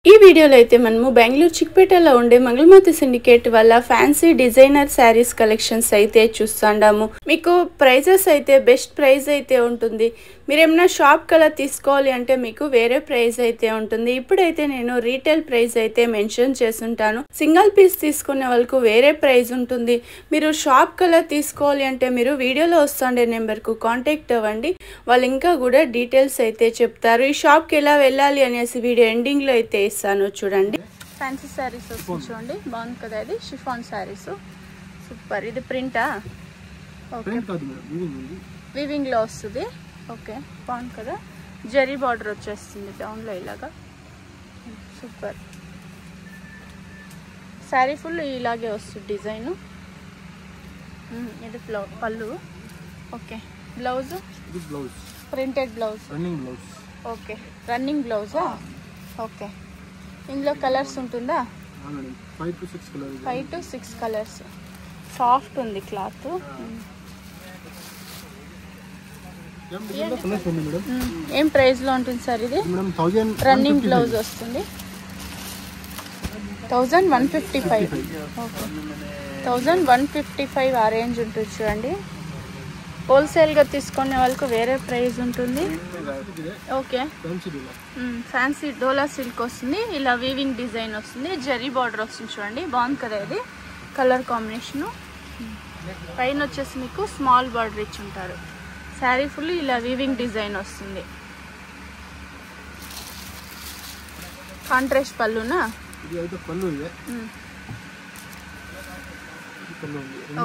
ఈ వీడియోలో అయితే మనము బెంగళూరు చిక్పేటలో ఉండే మంగళమాత సిండికేట్ వల్ల ఫ్యాన్సీ డిజైనర్ శారీస్ కలెక్షన్స్ అయితే చూస్తాండాము. మీకు ప్రైజెస్ అయితే బెస్ట్ ప్రైస్ అయితే ఉంటుంది. మీరు ఏమైనా షాప్ కలా తీసుకోవాలి అంటే మీకు వేరే ప్రైస్ అయితే ఉంటుంది. ఇప్పుడైతే నేను రీటైల్ ప్రైస్ అయితే మెన్షన్ చేసుంటాను. సింగిల్ పీస్ తీసుకునే వాళ్ళకు వేరే ప్రైస్ ఉంటుంది. మీరు షాప్ కలా తీసుకోవాలి అంటే మీరు వీడియోలో వస్తుండే నెంబర్కు కాంటాక్ట్ అవ్వండి. వాళ్ళు ఇంకా కూడా డీటెయిల్స్ అయితే చెప్తారు. ఈ షాప్కి ఎలా వెళ్ళాలి అనేసి వీడియో ఎండింగ్లో అయితే ఇస్తాను చూడండి. ఫ్యాన్సీ శారీస్ వస్తుంది చూడండి, బాగుంది కదా. ఇది షిఫాన్ శారీస్ సూపర్. ఇది ప్రింటా? ఓకే, వీవింగ్లో వస్తుంది. ఓకే, బాగుంది కదా. జరీ బార్డర్ వచ్చేస్తుంది డౌన్లో ఇలాగా, సూపర్. శారీ ఫుల్ ఇలాగే వస్తుంది డిజైన్. ఇది పళ్ళు. Okay, blouse printed blouse. Okay, running బ్లౌజా? ఓకే, ఇందులో కలర్స్ ఉంటుందా? 5 to 6 కలర్స్. సాఫ్ట్ ఉంది క్లాత్. ఏం ప్రైస్ లో ఉంటుంది సార్ ఇది? రన్నింగ్ బ్లౌజ్ వస్తుంది 1155. ఓకే, 1155 ఆ రేంజ్ ఉంటుంది చూడండి. హోల్సేల్గా తీసుకునే వాళ్ళకు వేరే ప్రైస్ ఉంటుంది. ఓకే, ఫ్యాన్సీ డోలా సిల్క్ వస్తుంది. ఇలా వీవింగ్ డిజైన్ వస్తుంది, జరీ బార్డర్ వస్తుంది చూడండి, బాగుంది కదా. ఇది కలర్ కాంబినేషను. పైన వచ్చేసి మీకు స్మాల్ బార్డర్ ఇచ్చి ఉంటారు. శారీ ఫుల్ ఇలా వీవింగ్ డిజైన్ వస్తుంది. కాంట్రాస్ట్ పళ్ళునా?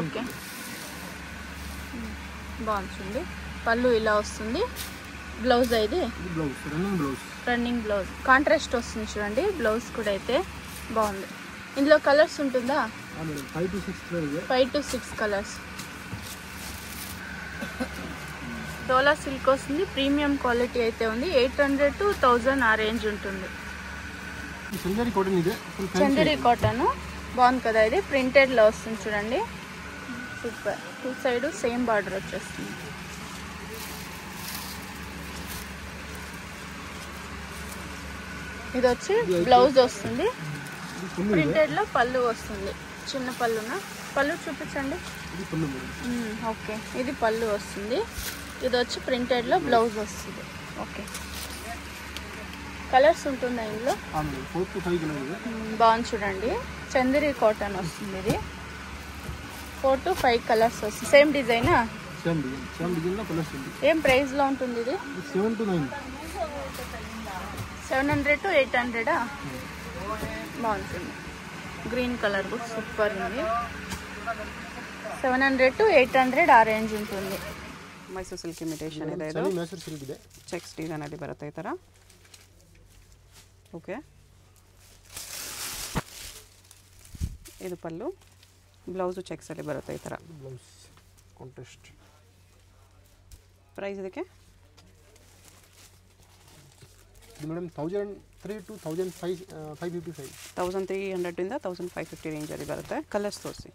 ఓకే, బాగుంది. పళ్ళు ఇలా వస్తుంది. బ్లౌజ్ ఇది రన్నింగ్ బ్లౌజ్, కాంట్రాస్ట్ వస్తుంది చూడండి. బ్లౌజ్ కూడా అయితే బాగుంది. ఇందులో కలర్స్ ఉంటుందా? 5 to 6 కలర్స్. డోలా సిల్క్ వస్తుంది, ప్రీమియం క్వాలిటీ అయితే ఉంది. 800 to 1000 ఆ రేంజ్ ఉంటుంది. చందేరి కాటన్ బాగుంది కదా. ఇది ప్రింటెడ్ లో వస్తుంది చూడండి, super. Two side same border వచ్చేస్తుంది. ఇది వచ్చి బ్లౌజ్ వస్తుంది. ప్రింటెడ్ లో పళ్ళు వస్తుంది, చిన్న పళ్ళున. పళ్ళు చూపించండి. ఓకే, ఇది పళ్ళు వస్తుంది. ఇది వచ్చి ప్రింటెడ్ లో బ్లౌజ్ వస్తుంది. ఓకే, కలర్స్ ఉంటుందా ఇందులో? బాగుంది చూడండి. చందేరి కాటన్ వస్తుంది. ఇది 4 to 5 కలర్స్ వస్తుంది. సేమ్ డిజైనా? ఏం ప్రైస్ లో ఉంటుంది ఇది? 700 to 800. బాగుంటుంది. గ్రీన్ కలర్ కూడా సూపర్ ఉంది. 700 to 800 ಆ ರೇಂಜ್ ఉంటుంది. ಮೈಸೂರು ಸಿಲ್ಕ್ ಇಮಿಟೇಷನ್ ಇದೆ. ಇದು ಮೈಸೂರು ಸಿಲ್ಕ್ ಇದೆ. ಚೆಕ್ಸ್ ಡಿಸೈನ್ ಅಲ್ಲಿ ಬರುತ್ತೆ ಈ ತರ. ಓಕೆ, ಇದು ಪಲ್ಲು. ಬ್ಲೌಸ್ ಚೆಕ್ಸ್ ಅಲ್ಲಿ ಬರುತ್ತೆ ಈ ತರ. Blouse contrast. ಪ್ರೈಸ್ ಇದಕ್ಕೆ ಇದು ಮೇಡಮ್ 1003 to 1555. 1300 ಇಂದ 1550 ರೇಂಜ್ ಅಲ್ಲಿ ಬರುತ್ತೆ. ಕಲರ್ಸ್ ತೋರಿಸಿ.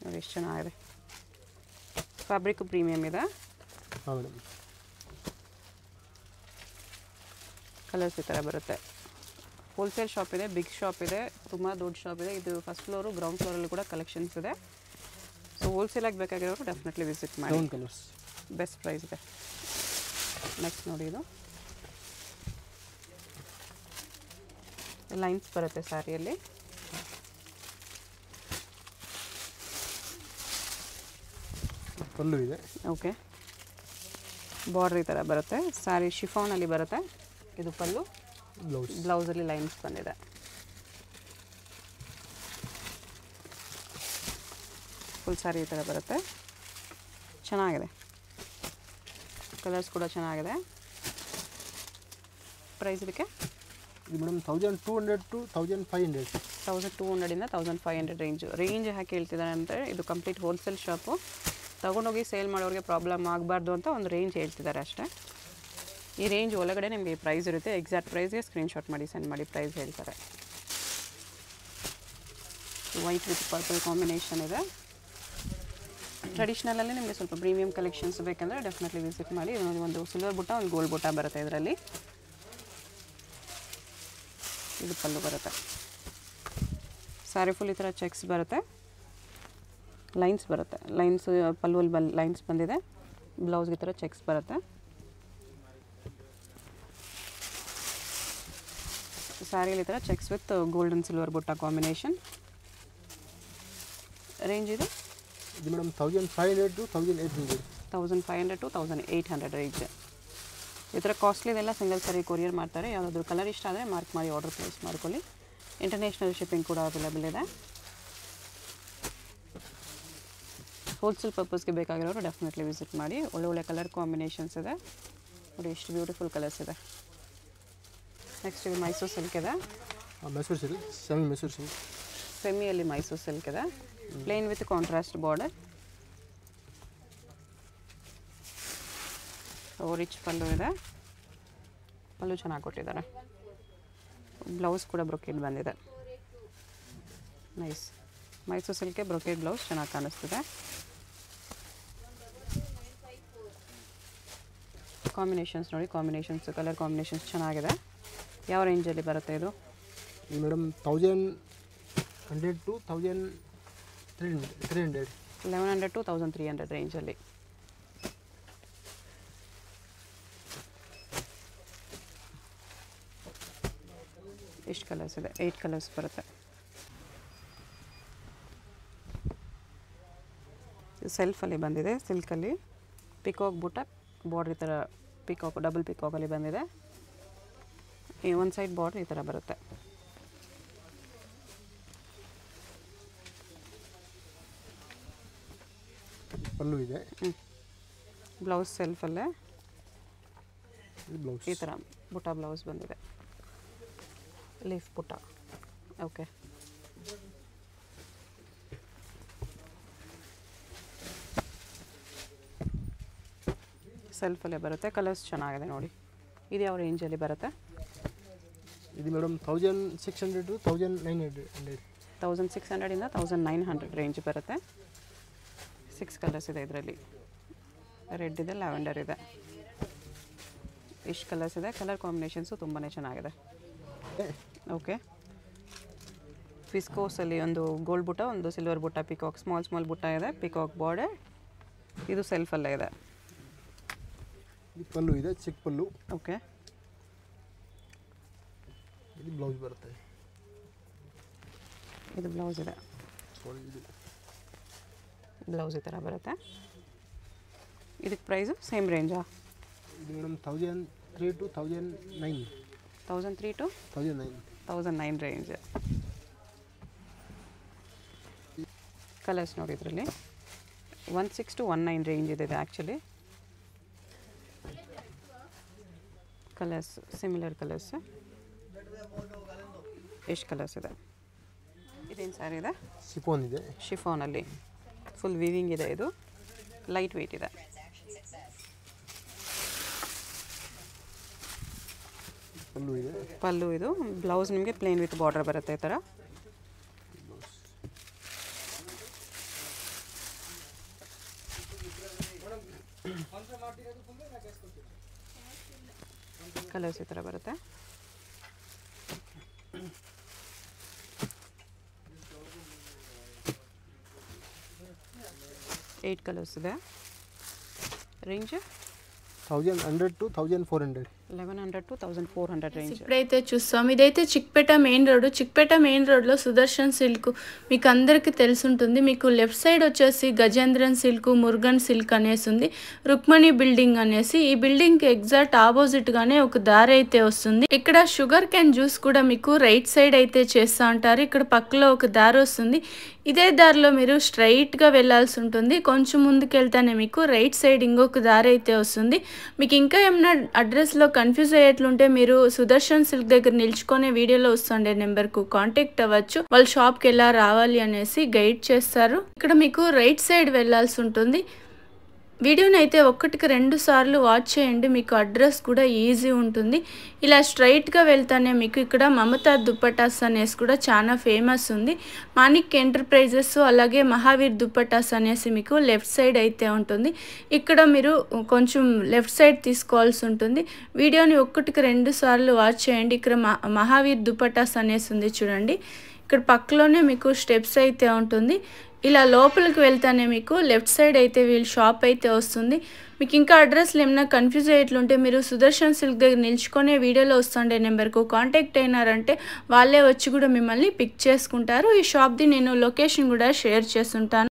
ನೋಡಿ ಎಷ್ಟು ಚೆನ್ನಾಗಿದೆ. ಫ್ಯಾಬ್ರಿಕ್ ಪ್ರೀಮಿಯಂ ಇದೆ. ಹಾಂ ಮೇಡಮ್, ಕಲರ್ಸ್ ಈ ಥರ ಬರುತ್ತೆ. ಹೋಲ್ಸೇಲ್ ಶಾಪ್ ಇದೆ, ಬಿಗ್ ಶಾಪ್ ಇದೆ, ತುಂಬ ದೊಡ್ಡ ಶಾಪ್ ಇದೆ. ಇದು ಫಸ್ಟ್ ಫ್ಲೋರು, ಗ್ರೌಂಡ್ ಫ್ಲೋರಲ್ಲಿ ಕೂಡ ಕಲೆಕ್ಷನ್ಸ್ ಇದೆ. ಸೊ ಹೋಲ್ಸೇಲಾಗಿ ಬೇಕಾಗಿರೋರು ಡೆಫಿನೆಟ್ಲಿ ವಿಸಿಟ್ ಮಾಡಿ. ಕಲರ್ಸ್ ಬೆಸ್ಟ್ ಪ್ರೈಸ್ ಇದೆ. ನೆಕ್ಸ್ಟ್ ನೋಡಿ, ಇದು ಲೈನ್ಸ್ ಬರುತ್ತೆ ಸ್ಯಾರಿಯಲ್ಲಿ. ಪಲ್ಲು ಇದೆ. ಓಕೆ, ಬಾರ್ಡರ್ ಈ ಥರ ಬರುತ್ತೆ. ಸ್ಯಾರಿ ಶಿಫಾನಲ್ಲಿ ಬರುತ್ತೆ. ಇದು ಪಲ್ಲು, ಬ್ಲೌಸಲ್ಲಿ ಲೈನ್ಸ್ ಬಂದಿದೆ. ಫುಲ್ ಸ್ಯಾರಿ ಈ ಥರ ಬರುತ್ತೆ. ಚೆನ್ನಾಗಿದೆ, ಕಲರ್ಸ್ ಕೂಡ ಚೆನ್ನಾಗಿದೆ. ಪ್ರೈಸ್ ಇದಕ್ಕೆ ಇದು ಮೇಡಮ್ 1200 to 1500. 1200 ಇಂದ 1500 ರೇಂಜ್ ಯಾಕೆ ಹೇಳ್ತಿದ್ದಾರೆ ಅಂದರೆ ಇದು ಕಂಪ್ಲೀಟ್ ಹೋಲ್ಸೇಲ್ ಶಾಪು. ತೊಗೊಂಡೋಗಿ ಸೇಲ್ ಮಾಡೋರಿಗೆ ಪ್ರಾಬ್ಲಮ್ ಆಗಬಾರ್ದು ಅಂತ ಒಂದು ರೇಂಜ್ ಹೇಳ್ತಿದ್ದಾರೆ ಅಷ್ಟೇ. ಈ ರೇಂಜ್ ಒಳಗಡೆ ನಿಮಗೆ ಪ್ರೈಸ್ ಇರುತ್ತೆ. ಎಕ್ಸಾಕ್ಟ್ ಪ್ರೈಸ್ಗೆ ಸ್ಕ್ರೀನ್ಶಾಟ್ ಮಾಡಿ ಸೆಂಡ್ ಮಾಡಿ ಪ್ರೈಸ್ ಹೇಳ್ತಾರೆ. ವೈಟ್ ವಿತ್ ಪರ್ಪಲ್ ಕಾಂಬಿನೇಷನ್ ಇದೆ. ಟ್ರೆಡಿಷ್ನಲಲ್ಲಿ ನಿಮಗೆ ಸ್ವಲ್ಪ ಪ್ರೀಮಿಯಂ ಕಲೆಕ್ಷನ್ಸ್ ಬೇಕಂದರೆ ಡೆಫಿನೆಟ್ಲಿ ವಿಸಿಟ್ ಮಾಡಿ. ಒಂದು ಸಿಲ್ವರ್ ಬುಟ್ಟ, ಒಂದು ಗೋಲ್ಡ್ ಬುಟ್ಟ ಬರುತ್ತೆ ಇದರಲ್ಲಿ. ಇದು ಪಲ್ಲು ಬರುತ್ತೆ. ಸ್ಯಾರಿ ಫುಲ್ ಈ ಥರ ಚೆಕ್ಸ್ ಬರುತ್ತೆ, ಲೈನ್ಸ್ ಬರುತ್ತೆ. ಲೈನ್ಸ್ ಪಲ್ಲುವಲ್ಲಿ ಲೈನ್ಸ್ ಬಂದಿದೆ. ಬ್ಲೌಸ್ಗೆ ಈ ಥರ ಚೆಕ್ಸ್ ಬರುತ್ತೆ. ಸ್ಯಾರಿಯಲ್ಲಿ ಈ ಥರ ಚೆಕ್ಸ್ ವಿತ್ ಗೋಲ್ಡನ್ ಸಿಲ್ವರ್ ಬುಟ್ಟ ಕಾಂಬಿನೇಷನ್. ರೇಂಜ್ ಇದು ಮೇಡಮ್ 1500 to 1800. 1500 to 1800 range. ಈ ಥರ ಕಾಸ್ಟ್ಲಿದೆಲ್ಲ ಸಿಂಗಲ್ ಸಾರಿ ಕೊರಿಯರ್ ಮಾಡ್ತಾರೆ. ಯಾವುದಾದ್ರೂ ಕಲರ್ ಇಷ್ಟ ಆದರೆ ಮಾರ್ಕ್ ಮಾಡಿ ಆರ್ಡರ್ ಪ್ಲೇಸ್ ಮಾಡ್ಕೊಳ್ಳಿ. ಇಂಟರ್ನ್ಯಾಷನಲ್ ಶಿಪ್ಪಿಂಗ್ ಕೂಡ ಅವೈಲೇಬಲ್ ಇದೆ. ಹೋಲ್ಸೇಲ್ ಪರ್ಪಸ್ಗೆ ಬೇಕಾಗಿರೋರು ಡೆಫಿನೆಟ್ಲಿ ವಿಸಿಟ್ ಮಾಡಿ. ಒಳ್ಳೆ ಕಲರ್ ಕಾಂಬಿನೇಷನ್ಸ್ ಇದೆ ನೋಡಿ, ಎಷ್ಟು ಬ್ಯೂಟಿಫುಲ್ ಕಲರ್ಸ್ ಇದೆ. ನೆಕ್ಸ್ಟ್ ಇದು ಮೈಸೂರು ಸಿಲ್ಕ್ ಇದೆ. ಮೈಸೂರು ಸಿಲ್ಕ್, ಮೈಸೂರು ಸಿಲ್ಕ್, ಸೆಮಿಯಲ್ಲಿ ಮೈಸೂರು ಸಿಲ್ಕ್ ಇದೆ. Plain with contrast border. Rich pallu ಇದೆ. ಪಲ್ಲು ಚೆನ್ನಾಗಿ ಕೊಟ್ಟಿದ್ದಾರೆ. ಬ್ಲೌಸ್ ಕೂಡ ಬ್ರೊಕೇಡ್ ಬಂದಿದೆ. ನೈಸ್. ಮೈಸೂರು ಸಿಲ್ಕ್ಗೆ ಬ್ರೊಕೇಡ್ ಬ್ಲೌಸ್ ಚೆನ್ನಾಗಿ ಕಾಣಿಸ್ತಿದೆ. ಕಾಂಬಿನೇಷನ್ಸ್ ನೋಡಿ, ಕಲರ್ ಕಾಂಬಿನೇಷನ್ಸ್ ಚೆನ್ನಾಗಿದೆ. ಯಾವ ರೇಂಜಲ್ಲಿ ಬರುತ್ತೆ ಇದು? Madam 1100 to 1300. 1100 to 1300 ರೇಂಜಲ್ಲಿ. ಎಷ್ಟು ಕಲರ್ಸ್ ಇದೆ? 8 ಕಲರ್ಸ್ ಬರುತ್ತೆ. ಸೆಲ್ಫಲ್ಲಿ ಬಂದಿದೆ. ಸಿಲ್ಕಲ್ಲಿ ಪಿಕಾಕ್ ಬುಟ್ಟ ಬಾರ್ಡ್ರ್ ಈ ಥರ ಪಿಕಾಕ್, ಡಬಲ್ ಪಿಕಾಕಲ್ಲಿ ಬಂದಿದೆ. ಈ ಒಂದು ಸೈಡ್ ಬಾರ್ಡ್ರ್ ಈ ಥರ ಬರುತ್ತೆ. ಪಲ್ಲು ಇದೆ. ಬ್ಲೌಸ್ ಸೆಲ್ಫಲ್ಲೇ ಬ್ಲೌಸ್ ಈ ಥರ ಬುಟ್ಟ ಬ್ಲೌಸ್ ಬಂದಿದೆ. ಲೀಫ್ ಬುಟ್ಟ. ಓಕೆ. ಸೆಲ್ಫಲ್ಲೇ ಬರುತ್ತೆ. ಕಲರ್ಸ್ ಚೆನ್ನಾಗಿದೆ ನೋಡಿ. ಇದು ಯಾವ ರೇಂಜಲ್ಲಿ ಬರುತ್ತೆ? ಇದು ಮೇಡಮ್ 1600 to 1900. 1600 ಇಂದ 1900 ರೇಂಜ್ ಬರುತ್ತೆ. 6 ಕಲರ್ಸ್ ಇದೆ ಇದರಲ್ಲಿ. ರೆಡ್ ಇದೆ, ಲ್ಯಾವೆಂಡರ್ ಇದೆ. ಇಷ್ಟು ಕಲರ್ಸ್ ಇದೆ. ಕಲರ್ ಕಾಂಬಿನೇಷನ್ಸು ತುಂಬಾ ಚೆನ್ನಾಗಿದೆ. ಓಕೆ. ಫಿಸ್ಕೋಸಲ್ಲಿ ಒಂದು ಗೋಲ್ಡ್ ಬುಟ್ಟ, ಒಂದು ಸಿಲ್ವರ್ ಬುಟ್ಟ, ಪಿಕಾಕ್ ಸ್ಮಾಲ್ ಬುಟ್ಟ ಇದೆ, ಪಿಕಾಕ್ ಬಾರ್ಡರ್. ಇದು ಸೆಲ್ಫಲ್ಲೇ ಇದೆ. ಪಲ್ಲು ಇದೆ, ಚಿಕ್ಕ ಪಲ್ಲು. ಓಕೆ. ಇದು ಬ್ಲೌಸ್ ಬರುತ್ತೆ. ಇದು ಬ್ಲೌಸ್ ಇದೆ. ಬ್ಲೌಸ್ ಈ ಥರ ಬರುತ್ತೆ. ಇದಕ್ಕೆ ಪ್ರೈಸು ಸೇಮ್ ರೇಂಜಾ? ಇದು madam 1003 to 1009. 1003 to 1009 range. Colours ನೋಡಿ ಇದರಲ್ಲಿ 16 to 19 ರೇಂಜ್ ಇದೆ ಆ್ಯಕ್ಚುಲಿ. Colours similar colours. ಎಷ್ಟು ಕಲರ್ಸ್ ಇದೆ? ಇದೇನು ಸ್ಯಾರಿ ಇದೆ? ಶಿಫಾನ್ ಇದೆ. ಶಿಫಾನಲ್ಲಿ ಫುಲ್ ವೀವಿಂಗ್ ಇದೆ. ಇದು ಲೈಟ್ ವೆಯ್ಟ್ ಇದೆ. ಪಲ್ಲು ಇದೆ. ಪಲ್ಲು ಇದು. ಬ್ಲೌಸ್ ನಿಮಗೆ ಪ್ಲೇನ್ ವಿತ್ ಬಾರ್ಡರ್ ಬರುತ್ತೆ ಈ ಥರ. ಕಲರ್ಸ್ ಈ ಥರ ಬರುತ್ತೆ. 8 ಕಲರ್ಸ್ ಇದೆ. Range 1100 to 1400. 1100 to 1400 range. ఇప్పుడైతే చూస్తాం. ఇదైతే Chickpet main road. Chickpet main రోడ్లో సుదర్శన్ సిల్క్ మీకు అందరికీ తెలుసుంటుంది. మీకు లెఫ్ట్ సైడ్ వచ్చేసి గజేంద్రన్ సిల్క్, మురుగన్ సిల్క్ అనేసి ఉంది. రుక్మణి బిల్డింగ్ అనేసి. ఈ బిల్డింగ్కి ఎగ్జాక్ట్ ఆపోజిట్గానే ఒక దారి అయితే వస్తుంది. ఇక్కడ షుగర్ క్యాన్ జ్యూస్ కూడా మీకు రైట్ సైడ్ అయితే చేస్తూ ఉంటారు. ఇక్కడ పక్కలో ఒక దారి వస్తుంది. ఇదే దారిలో మీరు స్ట్రైట్గా వెళ్ళాల్సి ఉంటుంది. కొంచెం ముందుకు వెళ్తేనే మీకు రైట్ సైడ్ ఇంకొక దారి అయితే వస్తుంది. మీకు ఇంకా ఏమైనా అడ్రస్లో కన్ఫ్యూజ్ అయ్యేట్లుంటే మీరు సుదర్శన్ సిల్క్ దగ్గర నిల్చుకునే వీడియోలో వస్తుండే నెంబర్కు కాంటాక్ట్ అవ్వచ్చు. వాళ్ళ షాప్కి ఎలా రావాలి అనేసి గైడ్ చేస్తారు. ఇక్కడ మీకు రైట్ సైడ్ వెళ్ళాల్సి ఉంటుంది. వీడియోని అయితే ఒక్కటికి 2 సార్లు వాచ్ చేయండి, మీకు అడ్రస్ కూడా ఈజీ ఉంటుంది. ఇలా స్ట్రైట్గా వెళ్తానే మీకు ఇక్కడ మమతా దుప్పటాస్ అనేసి కూడా చాలా ఫేమస్ ఉంది. మాణిక్ ఎంటర్ప్రైజెస్ అలాగే మహావీర్ దుప్పటాస్ అనేసి మీకు లెఫ్ట్ సైడ్ అయితే ఉంటుంది. ఇక్కడ మీరు కొంచెం లెఫ్ట్ సైడ్ తీసుకోవాల్సి ఉంటుంది. వీడియోని ఒక్కటికి 2 సార్లు వాచ్ చేయండి. ఇక్కడ మహావీర్ దుప్పటాస్ అనేసి ఉంది చూడండి. ఇక్కడ పక్కలోనే మీకు స్టెప్స్ అయితే ఉంటుంది. ఇలా లోపలికి వెళ్తానే మీకు లెఫ్ట్ సైడ్ అయితే వీళ్ళ షాప్ అయితే వస్తుంది. మీకు ఇంకా అడ్రస్లు ఏమైనా కన్ఫ్యూజ్ అయ్యేట్లుంటే మీరు సుదర్శన్ సిల్క్ దగ్గర నిల్చుకునే వీడియోలో వస్తుండే నెంబర్కు కాంటాక్ట్ అయినారంటే వాళ్ళే వచ్చి కూడా మిమ్మల్ని పిక్ చేసుకుంటారు. ఈ షాప్ది నేను లొకేషన్ కూడా షేర్ చేస్తుంటాను.